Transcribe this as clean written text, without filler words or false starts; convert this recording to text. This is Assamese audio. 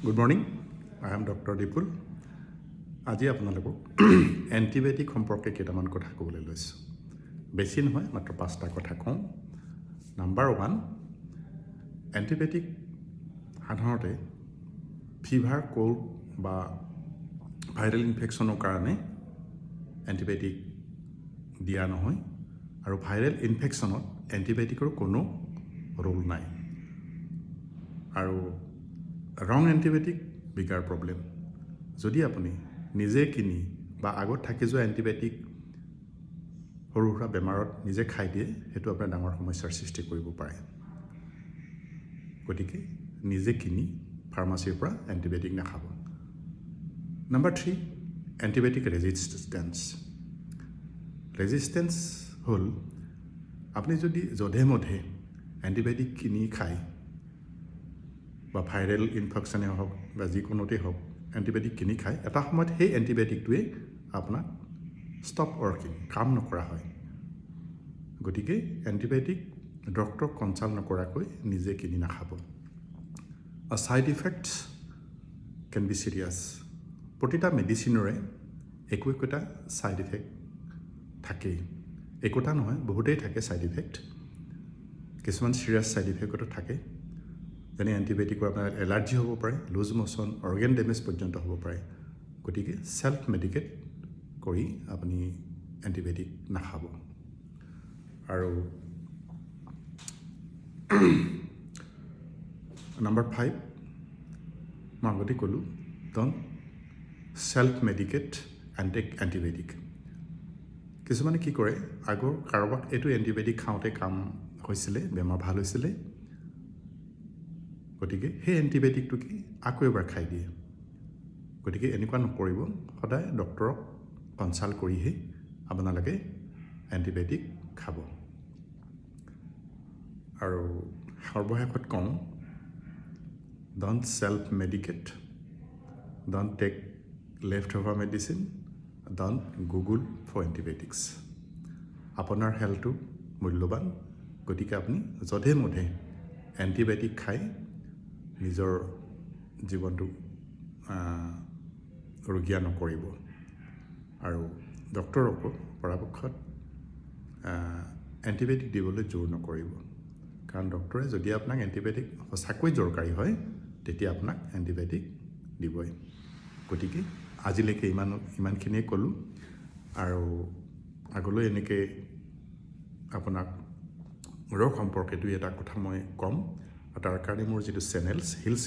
Good morning. I am Dr. Dipul. আজি আপোনালোকক এণ্টিবায়'টিক সম্পৰ্কে কেইটামান কথা ক'বলৈ লৈছোঁ। বেছি নহয়, মাত্ৰ 5টা কথা কওঁ। নাম্বাৰ 1, এণ্টিবায়'টিক সাধাৰণতে ফিভাৰ, কোল্ড বা ভাইৰেল ইনফেকশ্যনৰ কাৰণে এণ্টিবায়'টিক দিয়া নহয়, আৰু ভাইৰেল ইনফেকশ্যনত এণ্টিবায়'টিকৰ কোনো ৰোল নাই। আৰু ৰং এণ্টিবায়'টিক বিগাৰ প্ৰব্লেম। যদি আপুনি নিজে কিনি বা আগত থাকি যোৱা এণ্টিবায়'টিক সৰু সুৰা বেমাৰত নিজে খাই দিয়ে, সেইটো আপোনাৰ ডাঙৰ সমস্যাৰ সৃষ্টি কৰিব পাৰে। গতিকে নিজে কিনি ফাৰ্মাচীৰ পৰা এণ্টিবায়'টিক নাখাব। নাম্বাৰ 3, এণ্টিবায়'টিক ৰেজিষ্টেঞ্চ হ'ল আপুনি যদি যধে মধে এণ্টিবায়'টিক কিনি খায় বা ভাইৰেল ইনফেকশ্যনেই হওক বা যিকোনোতেই হওক এণ্টিবায়'টিক কিনি খায়, এটা সময়ত সেই এণ্টিবায়'টিকটোৱে আপোনাক ষ্টপ ৱৰ্কিং, কাম নকৰা হয়। গতিকে এণ্টিবায়'টিক ডক্টৰক কনচাল্ট নকৰাকৈ নিজে কিনি নাখাব। Side effects can be serious. প্ৰতিটা মেডিচিনৰে একোটা ছাইড ইফেক্ট থাকেই। একোটা নহয়, বহুতেই থাকে ছাইড ইফেক্ট। কিছুমান চিৰিয়াছ ছাইড ইফেক্টতো থাকে, যেনে এণ্টিবায়'টিকৰ আপোনাৰ এলাৰ্জি হ'ব পাৰে, লুজ ম'শ্যন, অৰ্গেন ডেমেজ পৰ্যন্ত হ'ব পাৰে। গতিকে ছেল্ফ মেডিকেট কৰি আপুনি এণ্টিবায়'টিক নাখাব। আৰু নাম্বাৰ 5, মই আগতে ক'লোঁ, don't self medicate and take antibiotic. কিছুমানে কি কৰে, আগৰ কাৰোবাক এইটো এণ্টিবায়'টিক খাওঁতে কাম হৈছিলে, বেমাৰ ভাল হৈছিলে, গতিকে সেই এণ্টিবায়'টিকটোকে আকৌ এবাৰ খাই দিয়ে। গতিকে এনেকুৱা নকৰিব। সদায় ডক্টৰক কনচাল্ট কৰিহে আপোনালোকে এণ্টিবায়'টিক খাব। আৰু সৰ্বশেষত কওঁ, don't self medicate, don't take leftover medicine, don't Google for antibiotics. আপোনাৰ হেল্থটো মূল্যৱান, গতিকে আপুনি যধে মধে এণ্টিবায়'টিক খাই নিজৰ জীৱনটো ৰুগীয়া নকৰিব। আৰু ডক্টৰকো পৰাপক্ষত এণ্টিবায়'টিক দিবলৈ জোৰ নকৰিব, কাৰণ ডক্টৰে যদি আপোনাক এণ্টিবায়'টিক সঁচাকৈ জৰকাৰী হয়, তেতিয়া আপোনাক এণ্টিবায়'টিক দিবই। গতিকে আজিলৈকে ইমানখিনিয়ে ক'লোঁ, আৰু আগলৈ এনেকৈ আপোনাক ৰোগ সম্পৰ্কে দুই এটা কথা মই ক'ম। আৰু তাৰ কাৰণে মোৰ যিটো চেনেলছ